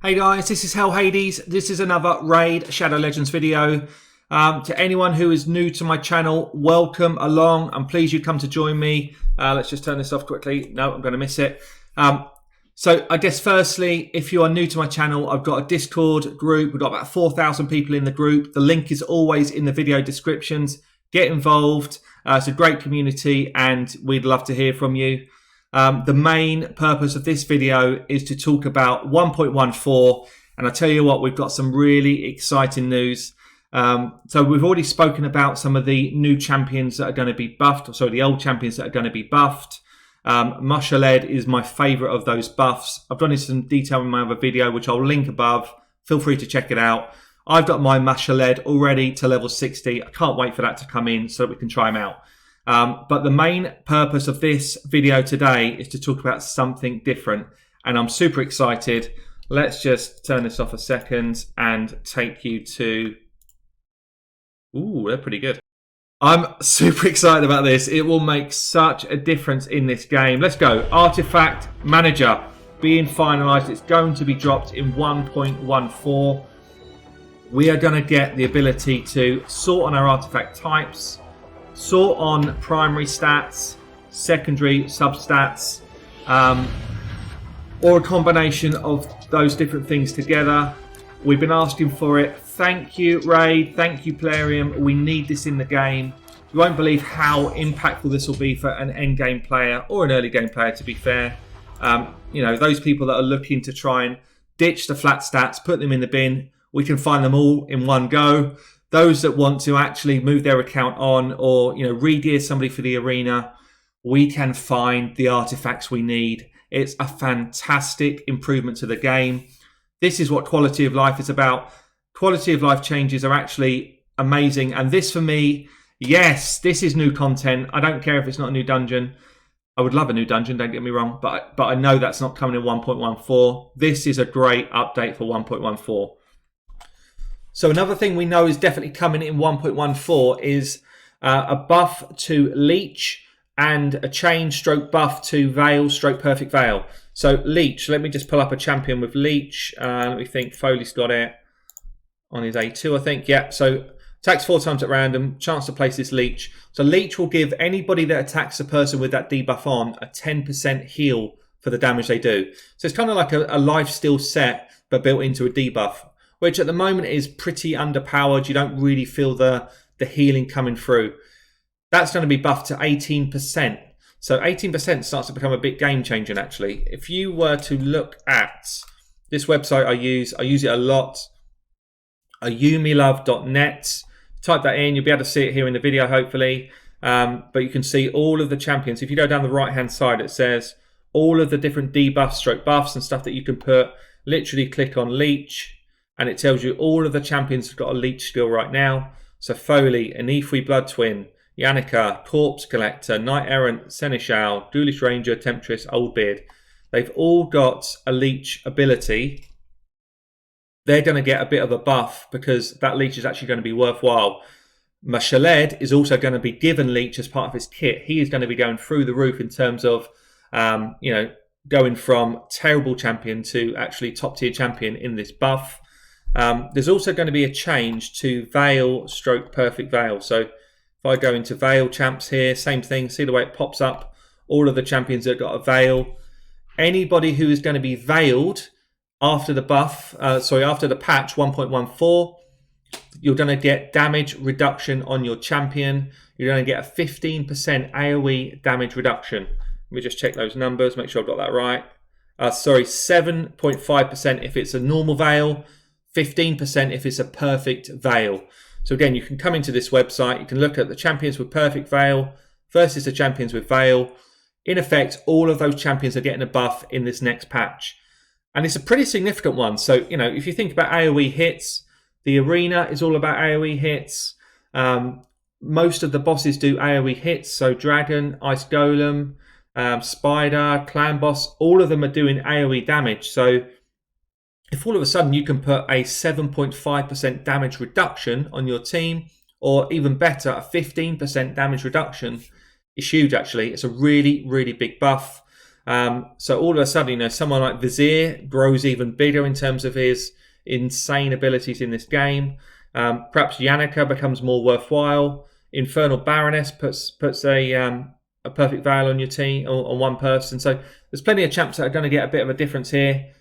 Hey guys, this is Hell Hades. This is another Raid Shadow Legends video. To anyone who is new to my channel, welcome along. I'm pleased you've come to join me. Let's just turn this off quickly. No, I'm going to miss it. So I guess firstly, if you are new to my channel, I've got a Discord group. We've got about 4,000 people in the group. The link is always in the video descriptions. Get involved. It's a great community and we'd love to hear from you. The main purpose of this video is to talk about 1.14, and I tell you what, we've got some really exciting news. So we've already spoken about some of the new champions that are going to be buffed, or sorry, the old champions that are going to be buffed. Mushaled is my favourite of those buffs. I've done some detail in my other video, which I'll link above. Feel free to check it out. I've got my Mushaled already to level 60. I can't wait for that to come in so that we can try him out. But the main purpose of this video today is to talk about something different, and I'm super excited. Let's just turn this off a second and take you to... Ooh, they're pretty good. I'm super excited about this. It will make such a difference in this game. Let's go. Artifact Manager being finalized. It's going to be dropped in 1.14. We are going to get the ability to sort on our artifact types, sort on primary stats, secondary substats, or a combination of those different things together. We've been asking for it. Thank you, Raid. Thank you, Plarium. We need this in the game. You won't believe how impactful this will be for an end game player or an early game player, to be fair. You know, those people that are looking to try and ditch the flat stats, put them in the bin. We can find them all in one go. Those that want to actually move their account on, or re-gear somebody for the arena, we can find the artifacts we need. It's a fantastic improvement to the game. This is what quality of life is about. Quality of life changes are actually amazing, and this for me, yes, this is new content. I don't care if it's not a new dungeon. I would love a new dungeon, don't get me wrong, but I know that's not coming in 1.14. This is a great update for 1.14. So another thing we know is definitely coming in 1.14 is a buff to leech and a change stroke buff to veil stroke perfect veil. So leech, let me just pull up a champion with leech. Let me think, Foley's got it on his A2, I think. Yeah, so attacks 4 times at random, chance to place this leech. So leech will give anybody that attacks a person with that debuff on a 10% heal for the damage they do. So it's kind of like a lifesteal set, but built into a debuff, which at the moment is pretty underpowered. You don't really feel the healing coming through. That's going to be buffed to 18%. So 18% starts to become a bit game changing, actually. If you were to look at this website I use it a lot, ayumilove.net. Type that in, you'll be able to see it here in the video, hopefully. But you can see all of the champions. If you go down the right-hand side, it says all of the different debuffs, stroke buffs and stuff that you can put. Literally click on leech, and it tells you all of the champions who've got a leech skill right now. So Foley, Anifri Blood Twin, Yannicka, Corpse Collector, Knight Errant, Seneschal, Ghoulish Ranger, Temptress, Oldbeard. They've all got a leech ability. They're going to get a bit of a buff because that leech is actually going to be worthwhile. Mushaled is also going to be given leech as part of his kit. He is going to be going through the roof in terms of, going from terrible champion to actually top tier champion in this buff. There's also going to be a change to veil stroke perfect veil. So if I go into veil champs here, same thing, see the way it pops up, all of the champions that got a veil. Anybody who is going to be veiled after the buff, after the patch 1.14, you're going to get damage reduction on your champion. You're going to get a 15% AoE damage reduction. Let me just check those numbers, make sure I've got that right. 7.5% if it's a normal veil, 15% if it's a perfect veil. So again, you can come into this website, you can look at the champions with perfect veil versus the champions with veil. In effect, all of those champions are getting a buff in this next patch. And it's a pretty significant one. So, if you think about AoE hits, the arena is all about AoE hits. Most of the bosses do AoE hits. So Dragon, Ice Golem, Spider, Clan Boss, all of them are doing AoE damage. So if all of a sudden you can put a 7.5% damage reduction on your team, or even better, a 15% damage reduction, it's huge actually. It's a really, really big buff. So all of a sudden, you know, someone like Vizier grows even bigger in terms of his insane abilities in this game. Perhaps Yannicka becomes more worthwhile. Infernal Baroness puts a perfect veil on your team, on one person. So there's plenty of champs that are going to get a bit of a difference here.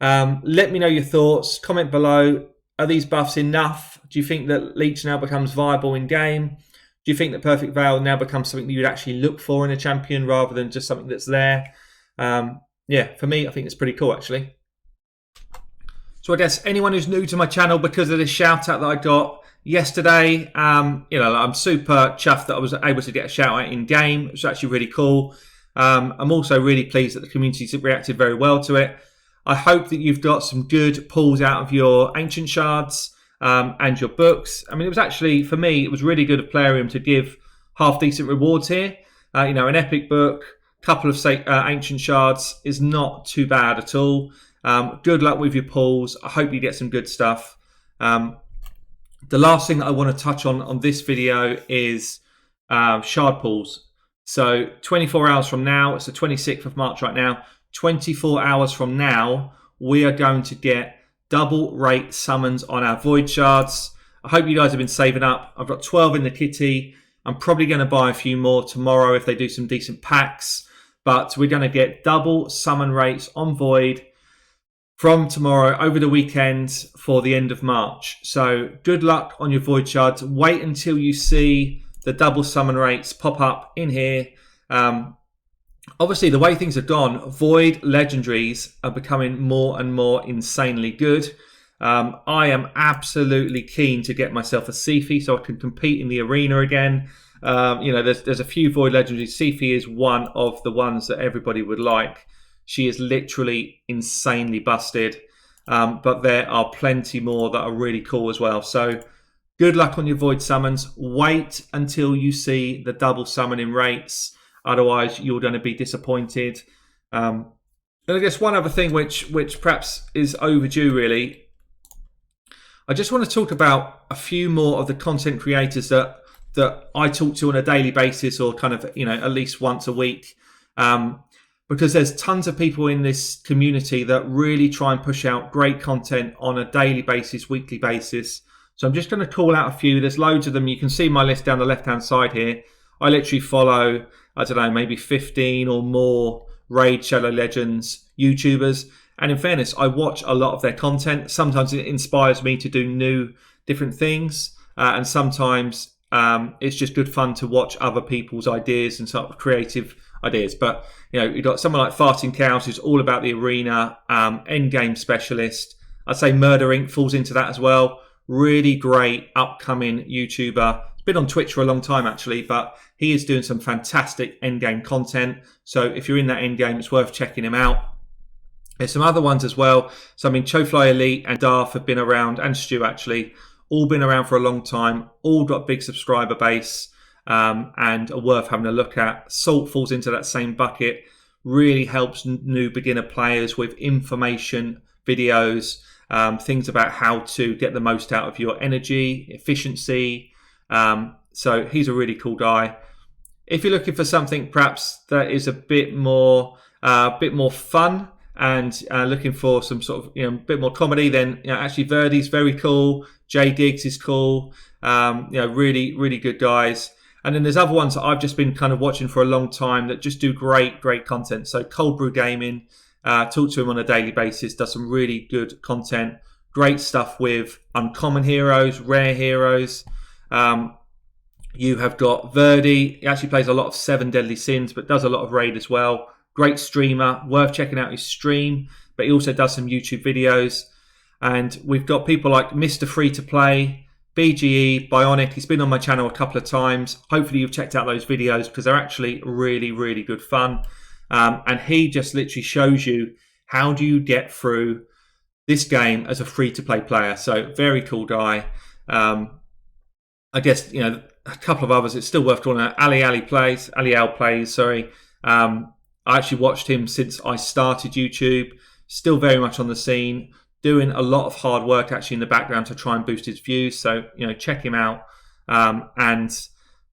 Let me know your thoughts. Comment below. Are these buffs enough? Do you think that Leech now becomes viable in game? Do you think that Perfect Veil now becomes something that you'd actually look for in a champion rather than just something that's there? Yeah, for me, I think it's pretty cool, actually. So I guess anyone who's new to my channel, because of this shout out that I got yesterday, you know, I'm super chuffed that I was able to get a shout out in game. It was actually really cool. I'm also really pleased that the community reacted very well to it. I hope that you've got some good pulls out of your ancient shards and your books. I mean, it was actually, for me, it was really good of Plarium to give half decent rewards here. You know, an epic book, couple of ancient shards is not too bad at all. Good luck with your pulls. I hope you get some good stuff. The last thing that I want to touch on this video is shard pulls. So 24 hours from now, it's the 26th of March right now, 24 hours from now, we are going to get double rate summons on our void shards. I hope you guys have been saving up. I've got 12 in the kitty. I'm probably going to buy a few more tomorrow if they do some decent packs. But we're going to get double summon rates on void from tomorrow over the weekend for the end of March. So good luck on your void shards. Wait until you see the double summon rates pop up in here. Obviously, the way things have gone, void legendaries are becoming more and more insanely good. I am absolutely keen to get myself a Sifi so I can compete in the arena again. You know, there's a few void legendaries. Sifi is one of the ones that everybody would like. She is literally insanely busted. But there are plenty more that are really cool as well. So good luck on your void summons. Wait until you see the double summoning rates. Otherwise, you're going to be disappointed. And I guess one other thing which perhaps is overdue, really, I just want to talk about a few more of the content creators that I talk to on a daily basis, or kind of, you know, at least once a week. Because there's tons of people in this community that really try and push out great content on a daily basis, weekly basis. So I'm just going to call out a few. There's loads of them. You can see my list down the left-hand side here. I literally follow, I don't know, maybe 15 or more Raid Shadow Legends YouTubers. And in fairness, I watch a lot of their content. Sometimes it inspires me to do new, different things. And sometimes it's just good fun to watch other people's ideas and sort of creative ideas. But, you know, you've got someone like Farting Cows, who's all about the arena, endgame specialist. I'd say Murder Inc. falls into that as well. Really great upcoming YouTuber. Been on Twitch for a long time, actually, but he is doing some fantastic endgame content. So if you're in that endgame, it's worth checking him out. There's some other ones as well. So, I mean, Chofly Elite and Darth have been around, and Stu, actually, all been around for a long time, all got big subscriber base, and are worth having a look at. Salt falls into that same bucket, really helps new beginner players with information videos, things about how to get the most out of your energy, efficiency. So he's a really cool guy. If you're looking for something perhaps that is a bit more fun and looking for some sort of, you know, a bit more comedy, then, you know, actually Verdi's very cool. Jay Diggs is cool. You know, really good guys. And then there's other ones that I've just been kind of watching for a long time that just do great content. So Cold Brew Gaming, talk to him on a daily basis, does some really good content. Great stuff with uncommon heroes, rare heroes. You have got Verdi. He actually plays a lot of 7 Deadly Sins, but does a lot of raid as well. Great streamer, worth checking out his stream, but he also does some YouTube videos. And we've got people like Mr. Free to Play, BGE, Bionic. He's been on my channel a couple of times. Hopefully you've checked out those videos because they're actually really good fun. And he just literally shows you how do you get through this game as a free to play player. So very cool guy. I guess, you know, a couple of others it's still worth calling out. Ali Al plays. Sorry. I actually watched him since I started YouTube. Still very much on the scene, doing a lot of hard work actually in the background to try and boost his views. So, you know, check him out. And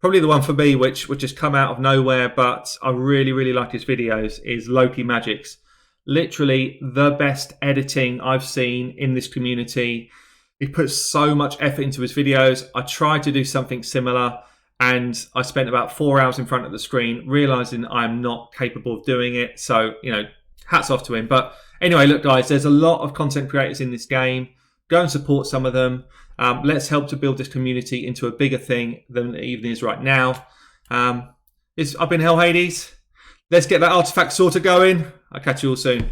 probably the one for me, which just come out of nowhere, but I really like his videos, is Loki Magics. Literally the best editing I've seen in this community. He puts so much effort into his videos. I tried to do something similar, and I spent about 4 hours in front of the screen, realizing I'm not capable of doing it. So, you know, hats off to him. But anyway, look, guys, there's a lot of content creators in this game. Go and support some of them. Let's help to build this community into a bigger thing than it even is right now. I've been Hell Hades. Let's get that artifact sorter going. I'll catch you all soon.